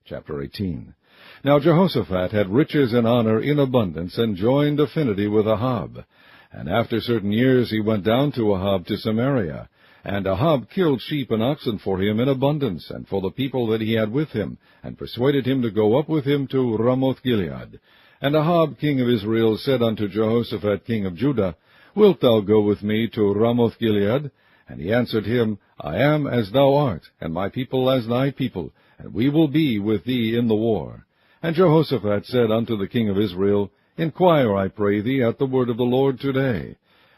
Chapter 18. Now Jehoshaphat had riches and honor in abundance, and joined affinity with Ahab. And after certain years he went down to Ahab to Samaria. And Ahab killed sheep and oxen for him in abundance, and for the people that he had with him, and persuaded him to go up with him to Ramoth-Gilead. And Ahab king of Israel said unto Jehoshaphat king of Judah, Wilt thou go with me to Ramoth-Gilead? And he answered him, I am as thou art, and my people as thy people, and we will be with thee in the war. And Jehoshaphat said unto the king of Israel, Inquire, I pray thee, at the word of the Lord today.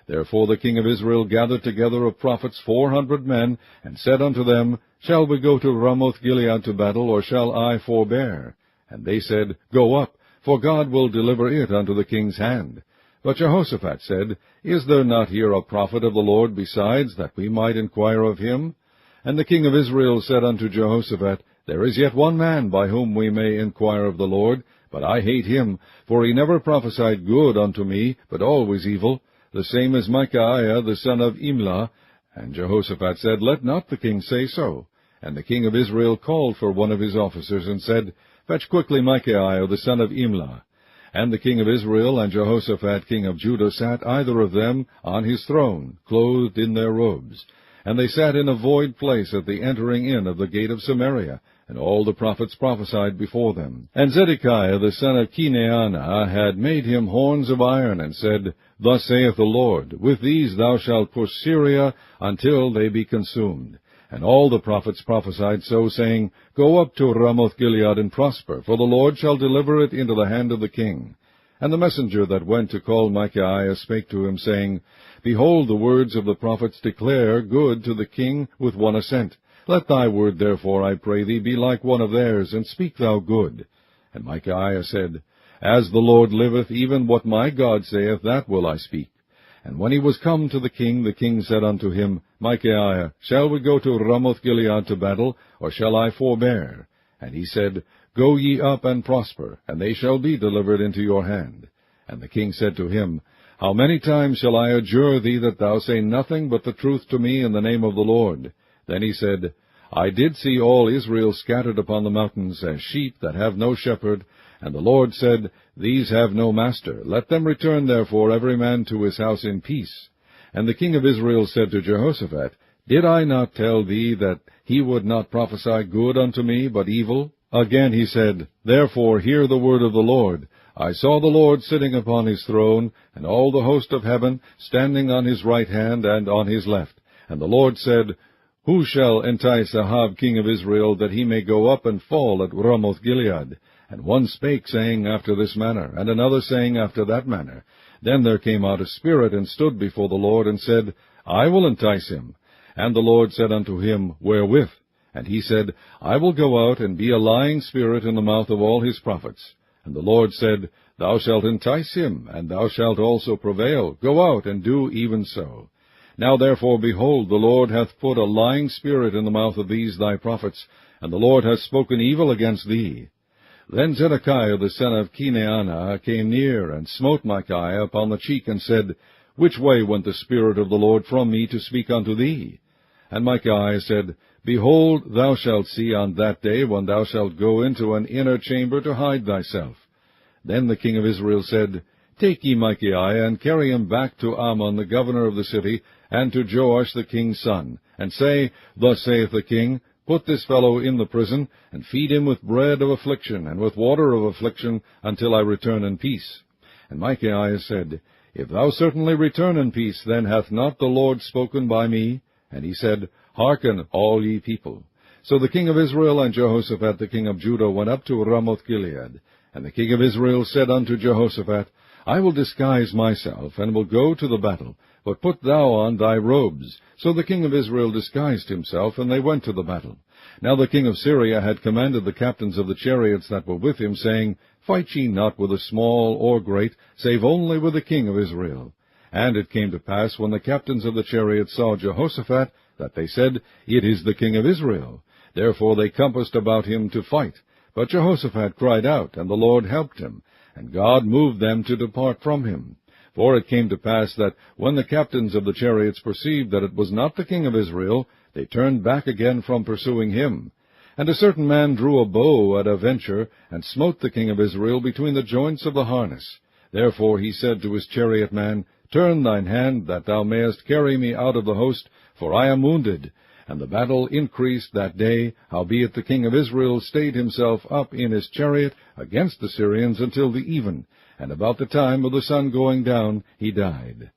Therefore the king of Israel gathered together of prophets 400 men, and said unto them, Shall we go to Ramoth-Gilead to battle, or shall I forbear? And they said, Go up, for God will deliver it unto the king's hand. But Jehoshaphat said, Is there not here a prophet of the Lord besides, that we might inquire of him? And the king of Israel said unto Jehoshaphat, There is yet one man by whom we may inquire of the Lord, but I hate him, for he never prophesied good unto me, but always evil. The same is Micaiah the son of Imlah. And Jehoshaphat said, Let not the king say so. And the king of Israel called for one of his officers, and said, Fetch quickly Micaiah the son of Imlah. And the king of Israel and Jehoshaphat king of Judah sat either of them on his throne, clothed in their robes. And they sat in a void place at the entering in of the gate of Samaria, and all the prophets prophesied before them. And Zedekiah the son of Kenaanah had made him horns of iron, and said, Thus saith the Lord, With these thou shalt push Syria until they be consumed. And all the prophets prophesied so, saying, Go up to Ramoth-Gilead and prosper, for the Lord shall deliver it into the hand of the king. And the messenger that went to call Micaiah spake to him, saying, Behold, the words of the prophets declare good to the king with one assent. Let thy word therefore, I pray thee, be like one of theirs, and speak thou good. And Micaiah said, As the Lord liveth, even what my God saith, that will I speak. And when he was come to the king said unto him, Micaiah, shall we go to Ramoth-Gilead to battle, or shall I forbear? And he said, Go ye up and prosper, and they shall be delivered into your hand. And the king said to him, How many times shall I adjure thee that thou say nothing but the truth to me in the name of the Lord? Then he said, I did see all Israel scattered upon the mountains, as sheep that have no shepherd. And the Lord said, These have no master. Let them return therefore every man to his house in peace. And the king of Israel said to Jehoshaphat, Did I not tell thee that he would not prophesy good unto me, but evil? Again he said, Therefore hear the word of the Lord. I saw the Lord sitting upon his throne, and all the host of heaven standing on his right hand and on his left. And the Lord said, Who shall entice Ahab king of Israel, that he may go up and fall at Ramoth-Gilead? And one spake, saying after this manner, and another saying after that manner. Then there came out a spirit, and stood before the Lord, and said, I will entice him. And the Lord said unto him, Wherewith? And he said, I will go out and be a lying spirit in the mouth of all his prophets. And the Lord said, Thou shalt entice him, and thou shalt also prevail. Go out and do even so. Now therefore, behold, the Lord hath put a lying spirit in the mouth of these thy prophets, and the Lord hath spoken evil against thee. Then Zedekiah the son of Kenaanah came near, and smote Micaiah upon the cheek, and said, Which way went the Spirit of the Lord from me to speak unto thee? And Micaiah said, Behold, thou shalt see on that day, when thou shalt go into an inner chamber to hide thyself. Then the king of Israel said, Take ye Micaiah, and carry him back to Ammon the governor of the city, and to Joash the king's son, and say, Thus saith the king, Put this fellow in the prison, and feed him with bread of affliction, and with water of affliction, until I return in peace. And Micaiah said, If thou certainly return in peace, then hath not the Lord spoken by me? And he said, Hearken, all ye people. So the king of Israel and Jehoshaphat the king of Judah went up to Ramoth-Gilead. And the king of Israel said unto Jehoshaphat, I will disguise myself, and will go to the battle, but put thou on thy robes. So the king of Israel disguised himself, and they went to the battle. Now the king of Syria had commanded the captains of the chariots that were with him, saying, Fight ye not with a small or great, save only with the king of Israel. And it came to pass, when the captains of the chariots saw Jehoshaphat, that they said, It is the king of Israel. Therefore they compassed about him to fight. But Jehoshaphat cried out, and the Lord helped him, and God moved them to depart from him. For it came to pass that, when the captains of the chariots perceived that it was not the king of Israel, they turned back again from pursuing him. And a certain man drew a bow at a venture, and smote the king of Israel between the joints of the harness. Therefore he said to his chariotman, Turn thine hand, that thou mayest carry me out of the host, for I am wounded. And the battle increased that day, howbeit the king of Israel stayed himself up in his chariot against the Syrians until the even, and about the time of the sun going down he died.